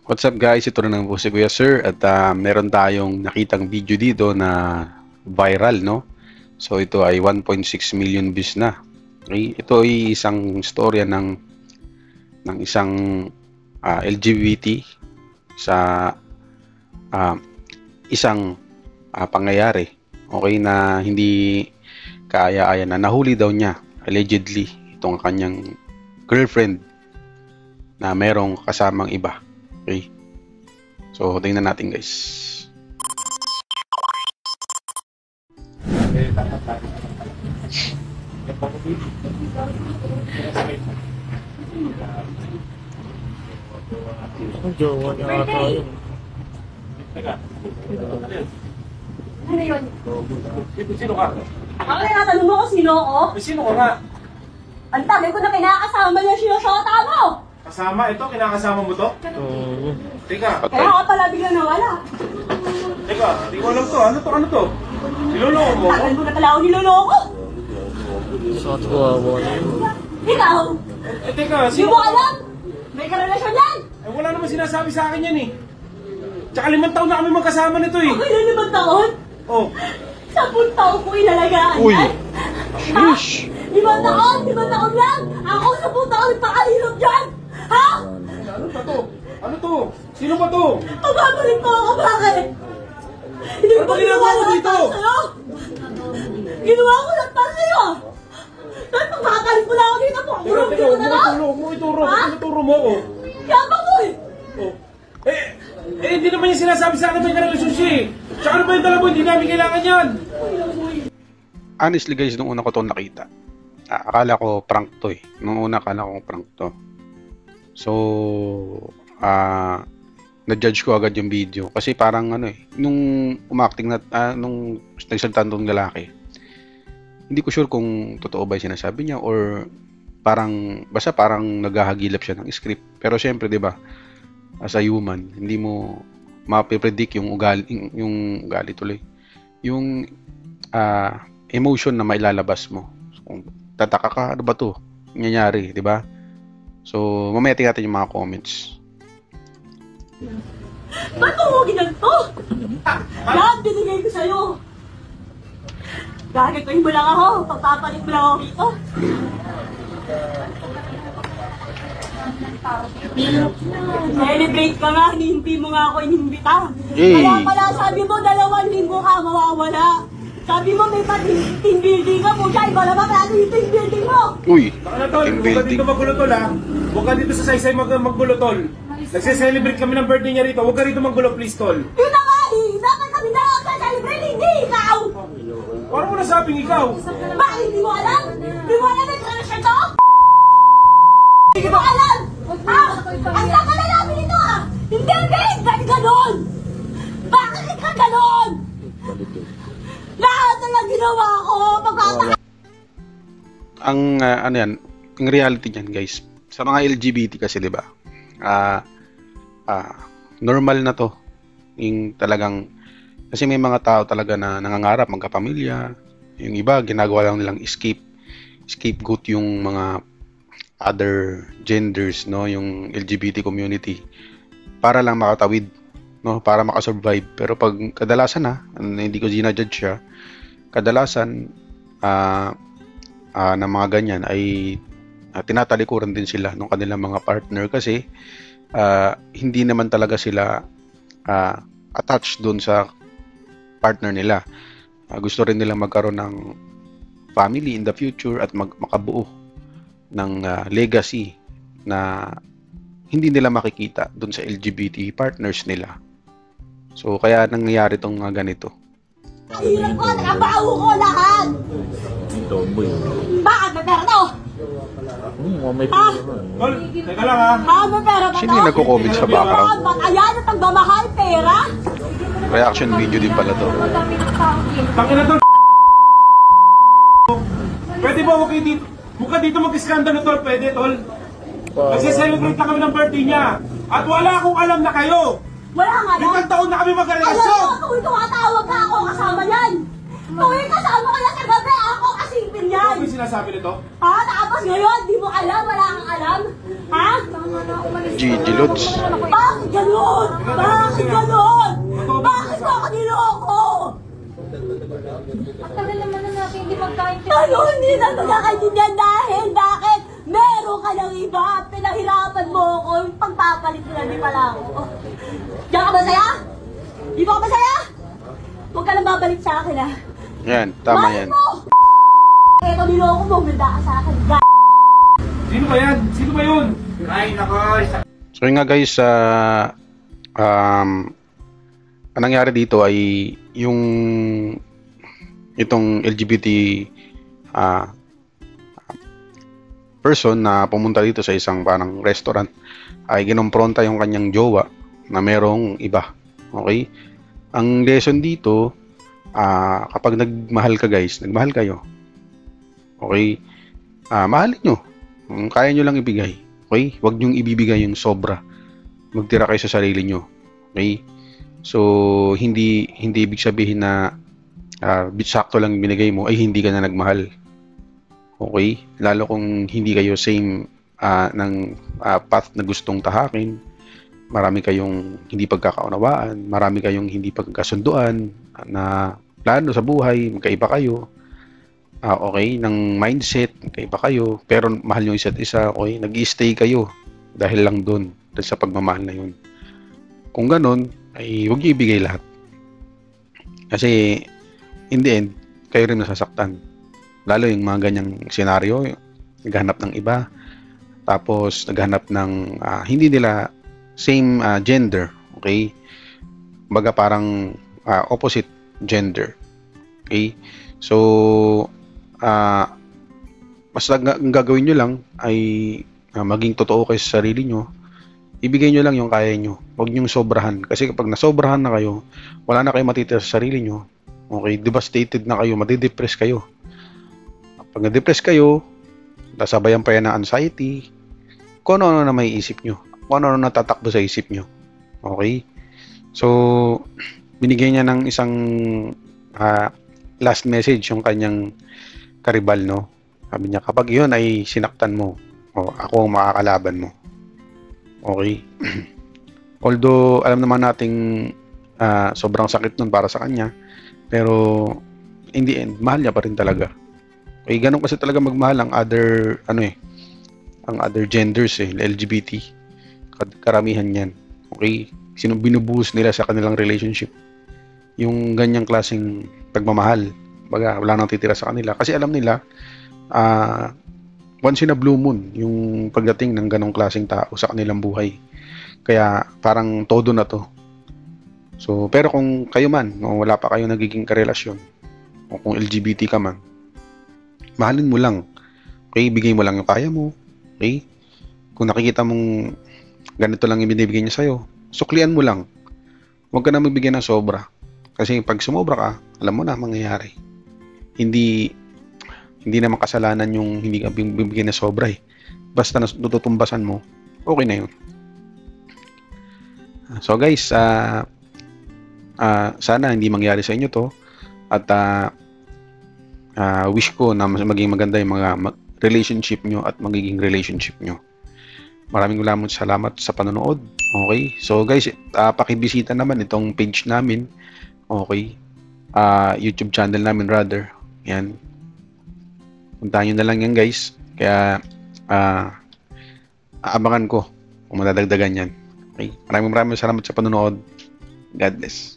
What's up guys, ito na naman po si Kuya Sir at meron tayong nakitang video dito na viral, no? So ito ay 1.6 million views na. Okay? Ito ay isang storya ng isang LGBT sa isang pangyayari, okay, na hindi kaaya-aya na nahuli daw niya allegedly itong kanyang girlfriend na merong kasamang iba. Okay. So, tingnan natin guys. Jowa niya tayo. Ano yun? Sino ka? Ako na natanong mo kung sino ako? Sino ka nga? Ang tagal ko na kinakasama niya sinusota mo! Kasama? Ito? Kinakasama mo to? Oo. Teka, Kaya ka pala biglang nawala. teka, hindi ko alam to. Ano to? Niloloko mo ako? Tagal mo na pala ako niloloko! Sakit ko ako na yun. Ikaw! Teka, Hindi mo alam! May karelasyon yan! Wala naman sinasabi sa akin yan eh. Tsaka 5 taon na kami magkasama nito eh. Ako na 5 taon? Oh, 10 taon ko inalagaan Uy! yan! Sheesh! 5 taon lang! Ako 10 taon nagpakahilot dyan! Ha? ano ba to? Ano to? Sino ba to? Pababalik mo ako, bakit? Hindi Ano ko ba ginagawa mo lahat dito? para sa'yo! Ginawa ko lahat para sa'yo! Dahil pag makakalit mo na ako dito, pakurong Teka, dito na lang! huwag mo ituro. Ha? Ituro mo ako. Yabang mo eh! Oh. Hindi naman yung sinasabi sa akin may karelasyon siya eh. Tsaka ano ba yung dala mo? Hindi namin kailangan yan. Honestly guys, nung una ko to nakita, akala ko prank to eh. Nung una akala ko prank to. So, na-judge ko agad yung video. Kasi parang ano eh, nung umacting na, nung nagsalita ng lalaki, hindi ko sure kung totoo ba yung sinasabi niya or parang, basta parang naghahagilap siya ng script. Pero syempre, di ba, as a human, hindi mo mapipredict yung ugali tuloy. Yung emotion na mailalabas mo. So, kung tataka ka, ano ba to? Nangyayari, di ba? So, mamaya tingnan natin yung mga comments. Ba't mo ginanto? Lahat binigay ko sa'yo! Gagawin mo lang ako, pagpapalit mo lang ako dito. Celebrate ka nga, hindi mo nga ako inimbita. Hey. Kaya pala sabi mo 2 linggo ka mawawala. Sabi mo may team building ka po siya, iba naman kaya yung team building mo. Uy! Taka na tol, Team huwag ka building. dito magulotol ha. Huwag ka dito sa saysay magbulotol. Nagse-celebrate kami ng birthday niya rito. Huwag ka rito maggulo, please tol. Yun na nga eh, dapat kami dalawa sa celebrate, hindi ikaw! Parang mo nasabing ikaw. Bakit hindi mo alam? Hindi mo alam yung connection to? Hindi mo alam! Ha? Ang saka na namin ito ah! Hindi, bakit ganon? Bakit ka ganon? Lahat na lang ginawa ko, pagpapaka... Ang ano yan, ang reality niyan guys, sa mga LGBT kasi 'di ba? Normal na 'to. Yung talagang kasi may mga tao talaga na nangangarap magkapamilya. Yung iba ginagawa lang nilang scapegoat yung mga other genders, no, yung LGBT community para lang makatawid, no, para makasurvive. Pero pag kadalasan hindi ko ginajudge siya, kadalasan ng mga ganyan ay tinatalikuran din sila ng kanilang mga partner kasi hindi naman talaga sila attached doon sa partner nila. Gusto rin nila magkaroon ng family in the future at makabuo ng legacy na hindi nila makikita doon sa LGBT partners nila. So kaya nangyayari tong ganito. Hirap ko, nakabaho ko lahat! Tomboy. Bakit may pera to? May Ha? Tol, teka lang ha. Ha? May pera ba to? Sino yung nagko-comment sa background? Ba't ayan ang pagmamahal, pera? Reaction video din pala to. Tangin na tol. Pwede ba huwag kayo dito? Mukha dito mag-iskandalo tol, pwede tol. Nagse-celebrate na kami ng birthday niya. At wala akong alam na kayo. Wala nga lang. 5 taon na kami Alam magkarelasyon. mo, tuwing tumatawag ka ako kasama yan. Tuwing kasama ka na sa gabi, ako kasipin yan. Ano yung sinasabi nito? Ha? Tapos ngayon, di mo alam, wala kang alam. Ha? Gigi Lods. Bakit ganun? Bakit ganun? Bakit mo ako niloko? Ang tagal naman na natin hindi magkaintindihan. Ano hindi na magkakaintindihan dahil bakit? Meron ka ng iba, pinahirapan mo ako, yung pagpapalit nila di pala ako. Diyan ka ba saya? Di ba ka ba saya? Huwag ka lang babalik sa akin ah. Yan, tama yan. Eto niloko mo, ganda ka sa akin. Sino ba yan? Sino ba yun? Ay, nako. So yun nga guys, ang nangyari dito ay yung itong LGBT person na pumunta dito sa isang parang restaurant ay ginompronta yung kanyang jowa na merong iba. Okay? Ang lesson dito, kapag nagmahal ka guys, nagmahal kayo. Okay? Mahalin nyo. Kaya nyo lang ibigay. Okay? Huwag nyong ibibigay yung sobra. Magtira kayo sa sarili nyo. Okay? So, hindi ibig sabihin na sakto lang binigay mo ay hindi ka na nagmahal. Okay? Lalo kung hindi kayo same ng path na gustong tahakin. Marami kayong hindi pagkakaunawaan. Marami kayong hindi pagkasunduan na plano sa buhay. Magkaiba kayo. Okay, ng mindset, kaiba kayo, pero mahal nyo isa't isa, okay, nag-i-stay kayo dahil lang doon, dahil sa pagmamahal na yun. Kung ganun, ay huwag nyo ibigay lahat. Kasi, in the end, kayo rin nasasaktan. Lalo yung mga ganyang senaryo, naghanap ng iba, tapos naghanap ng hindi nila same gender, okay? Baga parang opposite gender, okay? So, mas ang gagawin nyo lang ay maging totoo kayo sa sarili nyo. Ibigay nyo lang yung kaya nyo. Huwag nyong sobrahan. Kasi kapag nasobrahan na kayo, wala na kayo matitira sa sarili nyo. Okay, devastated na kayo, madidepress kayo. Pag na-depress kayo, nasabayan pa yan ng anxiety, kung ano na may isip nyo. Kung ano natatakbo sa isip nyo. Okay? So, binigay niya ng isang last message yung kanyang karibal, no? Sabi niya, kapag yun ay sinaktan mo, ako ang makakalaban mo. Okay? Although, alam naman nating sobrang sakit nun para sa kanya, pero in the end, mahal niya pa rin talaga. Okay, ganun kasi talaga magmahal ang other, ang other genders, LGBT. Karamihan yan. Okay? Binubuhos nila sa kanilang relationship. Yung ganyang klaseng pagmamahal. Baga, wala nang titira sa kanila. Kasi alam nila, once in a blue moon, yung pagdating ng ganong klaseng tao sa kanilang buhay. Kaya, parang todo na to. So, pero kung kayo man, wala pa kayong nagiging karelasyon, o kung LGBT ka man, mahalin mo lang. Okay? Bigay mo lang yung kaya mo. Okay? Kung nakikita mong ganito lang yung binibigay niya sa'yo, suklian mo lang. Huwag ka na magbigay ng sobra. Kasi pag sumobra ka, alam mo na mangyayari. Hindi naman kasalanan yung hindi ka bibigyan na sobra eh. Basta natutumbasan mo, okay na yun. So guys, sana hindi mangyari sa inyo to. At wish ko na maging maganda yung mga relationship nyo at magiging relationship nyo. Maraming salamat sa panonood. Okay? So guys, pakibisita naman itong page namin. Okay? YouTube channel namin rather. Yan. Puntahan nyo na lang yan guys. Kaya aabangan ko kung madadagdagan yan. Okay? Maraming salamat sa panonood. God bless.